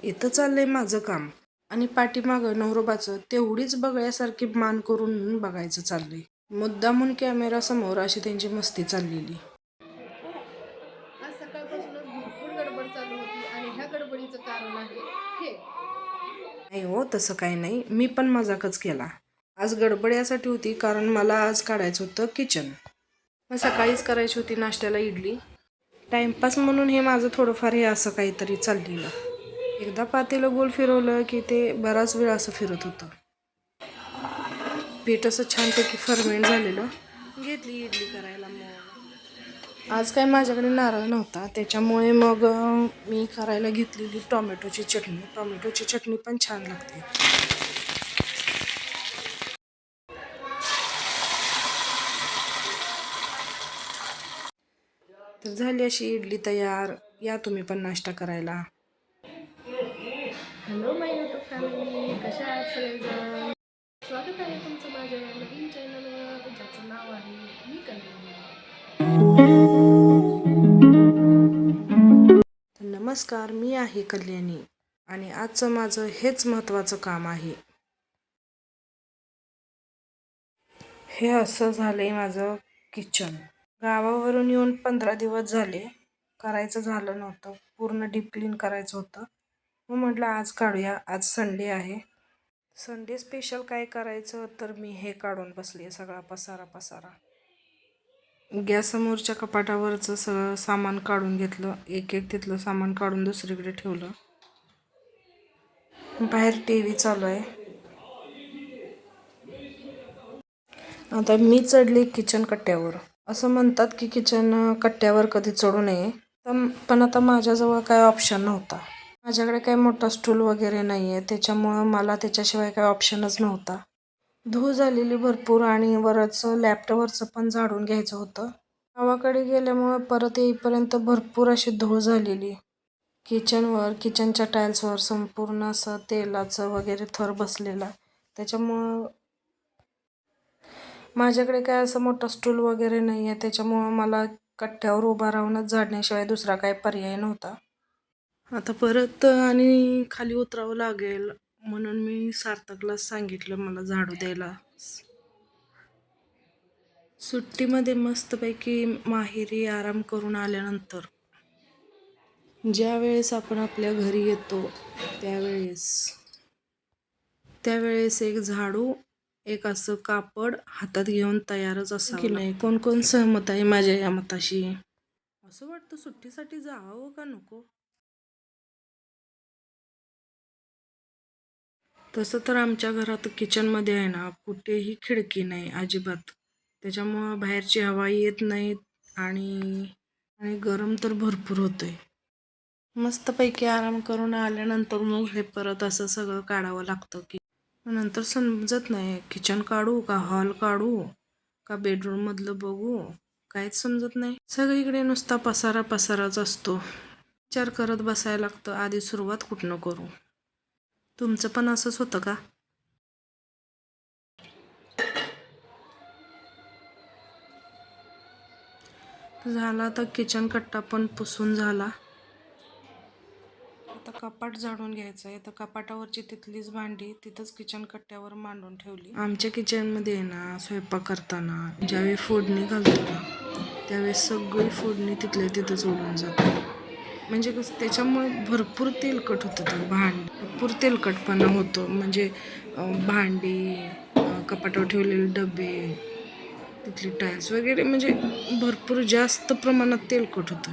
इथं चाललंय माझं काम आणि पाठीमागं नवरोबाचं तेवढीच बघण्यासारखी मान करून बघायचं चाललंय. मुद्दामून कॅमेरा समोर अशी त्यांची मस्ती चाललेली. आज सकाळपासूनच भरपूर गडबड चालू होती आणि ह्या गडबडीचं कारण आहे हे. नाही हो, तसं काही नाही, मी पण मजाकच केला. आज गडबड यासाठी होती कारण मला आज काढायचं होतं किचन. मग सकाळीच करायची होती नाश्त्याला इडली. टाइमपास म्हणून हे माझं थोडंफार हे असं काहीतरी चाललेलं. एकदा पातेलं गोल फिरवलं की ते बराच वेळ असं फिरत होतं. पीठ असं छानपैकी फर्मेंट झालेलं. घेतली इडली करायला. मग आज काय माझ्याकडे नारळ नव्हता, त्याच्यामुळे मग मी करायला घेतलेली टोमॅटोची चटणी. टोमॅटोची चटणी पण छान लागते. तर झाली अशी इडली तयार. या तुम्ही पण नाश्ता करायला. हॅलो माय यूट्यूब फॅमिली, कशा आहात सगळेजण? स्वागत आहे तुमचं माझ्या नवीन चॅनलवर ज्याचं नाव आहे मी कल्याणी. नमस्कार, मी आहे कल्याणी आणि आजचं माझं हेच महत्त्वाचं काम आहे. हे असं झालंय माझं किचन. गावावरून येऊन 15 दिवस झाले. करायचं झालं नव्हतं, पूर्ण डीप क्लीन करायचं होतं. मग म्हटलं आज काढूया, आज संडे आहे. संडे स्पेशल काय करायचं, तर मी हे काढून बसली, सगळा पसारा. गॅससमोरच्या कपाटावरचं सगळं सामान काढून घेतलं. एक तिथलं सामान काढून दुसरीकडे ठेवलं. बाहेर TV चालू आहे. आता मी चढले किचन कट्ट्यावर. असं म्हणतात की किचन कट्ट्यावर कधी चढू नये, पण आता माझ्याजवळ काय ऑप्शन नव्हता. माझ्याकडे काही मोठा स्टूल वगैरे नाही आहे, त्याच्यामुळं मला त्याच्याशिवाय काही ऑप्शनच नव्हता. धूळ झालेली भरपूर आणि वरचं लॅपटॉपवरचं पण झाडून घ्यायचं होतं. गावाकडे गेल्यामुळं परत येईपर्यंत भरपूर अशी धूळ झालेली. किचनच्या टाईल्सवर संपूर्ण असं तेलाचं वगैरे थर बसलेला. त्याच्यामुळं माझ्याकडे काय असं मोठा स्टूल वगैरे नाही आहे, त्याच्यामुळं मला कट्ट्यावर उभा राहूनच झाडण्याशिवाय दुसरा काय पर्याय नव्हता. आता परत आणि खाली उतरावं लागेल म्हणून मी सार्थकला सांगितलं मला झाडू द्यायला. सुट्टीमध्ये मस्तपैकी माहेरी आराम करून आल्यानंतर ज्या वेळेस आपण आपल्या घरी येतो त्यावेळेस एक झाडू, एक असं कापड हातात घेऊन तयारच असावं की नाही. कोण कोण सहमत आहे माझ्या या मताशी? असं वाटतं सुट्टीसाठी जावं का नको. तसं तर आमच्या घरात किचनमध्ये आहे ना, कुठेही खिडकी नाही अजिबात. त्याच्यामुळं बाहेरची हवा येत नाही आणि गरम तर भरपूर होतंय. मस्तपैकी आराम करून आल्यानंतर मग हे परत असं सगळं काढावं लागतं की नंतर समजत नाही, किचन काढू का हॉल काढू का बेडरूममधलं बघू, काहीच समजत नाही. सगळीकडे नुसता पसाराच असतो. विचार करत बसायला लागतं आधी सुरुवात कुठनं करू. तुमचं पण असंच होतं का? झाला तर किचन कट्टा पण पुसून झाला. आता कपाट झाडून घ्यायचं आहे. तर कपाटावरची तिथलीच भांडी तिथंच किचन कट्ट्यावर मांडून ठेवली. आमच्या किचनमध्ये आहे ना, स्वयंपाक करताना ज्यावेळी फोडणी घालतो ना, त्यावेळेस सगळी फोडणी तिथल्या तिथंच उडून जाते. म्हणजे कसं त्याच्यामुळे भरपूर तेलकट होतं ते भरपूर तेलकटपणा होतो. म्हणजे भांडी, कपाटावर ठेवलेले डबे, तिथली टाईल्स वगैरे, म्हणजे भरपूर जास्त प्रमाणात तेलकट होतं.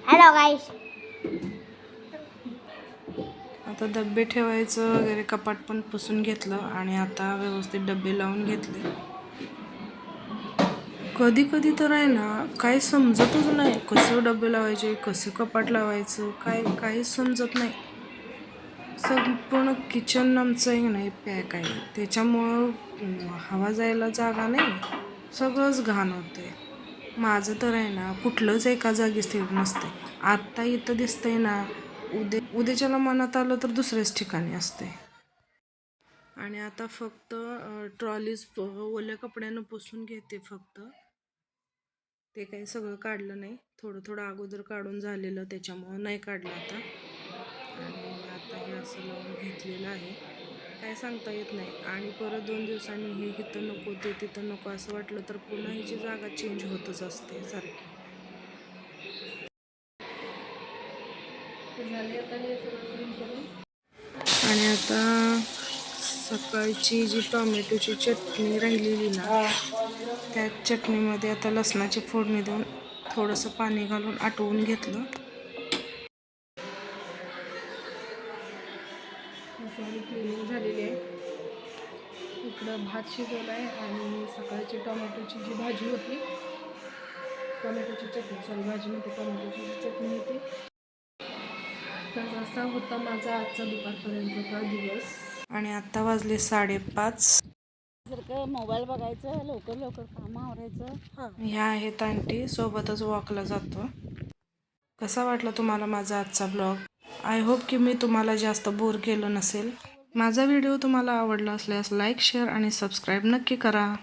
Hello guys. आता डबे ठेवायचं वगैरे, कपाट पण पुसून घेतलं आणि आता व्यवस्थित डबे लावून घेतले. कधी कधी तर आहे ना, काही समजतच नाही कसं डबे लावायचे, कसं कपाट लावायचं, काहीच समजत नाही. संपूर्ण किचन आमचं आहे नाही पॅक आहे, त्याच्यामुळं हवा जायला जागा नाही, सगळंच घाण होतंय. माझं तर आहे ना, कुठलंच एका जागी स्थिर नसते. आत्ता इथं दिसतंय ना, उद्याच्याला मनात आलं तर दुसऱ्याच ठिकाणी असते. आणि आता फक्त ट्रॉलीज ओल्या कपड्यानं पुसून घेते फक्त. ते काही सगळं काढलं नाही, थोडं थोडं अगोदर काढून झालेलं, त्याच्यामुळं नाही काढलं आता. आणि आता हे असं लावून घेतलेलं आहे, काय सांगता येत नाही. आणि परत 2 दिवसांनी हे इथं नको ते तिथं नको असं वाटलं तर पुन्हा हिची जागा चेंज होतच असते सारखी. ते झाले आता हे सगळं क्लीन करून. आणि आता सकाळची जी टोमॅटोची चटणी राहिलेली ना, त्या चटणीमध्ये आता लसणाची फोडणी देऊन थोडंसं पाणी घालून आटवून घेतलं. मसाले क्लिनिंग झालेली आहे. इकडं भात शिजवला आहे आणि सकाळची टोमॅटोची जी भाजी होती, टोमॅटोची चटणी, भाजीमध्ये टोमॅटोची जी चटणी होती. तर असा होता माझा आजचा दुपारपर्यंतचा दिवस. आणि आता वाजले 5:30. मोबाईल बघायचं, लवकर लवकर कामं आवरायचं. ह्या आहेत आंटी, सोबतच वॉकला जातो. कसा वाटला तुम्हाला माझा आजचा ब्लॉग? आय होप की मी तुम्हाला जास्त बोर केलं नसेल. माझा व्हिडिओ तुम्हाला आवडला असल्यास लाईक, शेअर आणि सबस्क्राईब नक्की करा.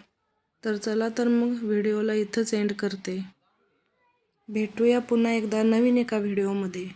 तर चला तर मग व्हिडिओला इथंच एंड करते. भेटूया पुन्हा एकदा नवीन एका व्हिडिओमध्ये.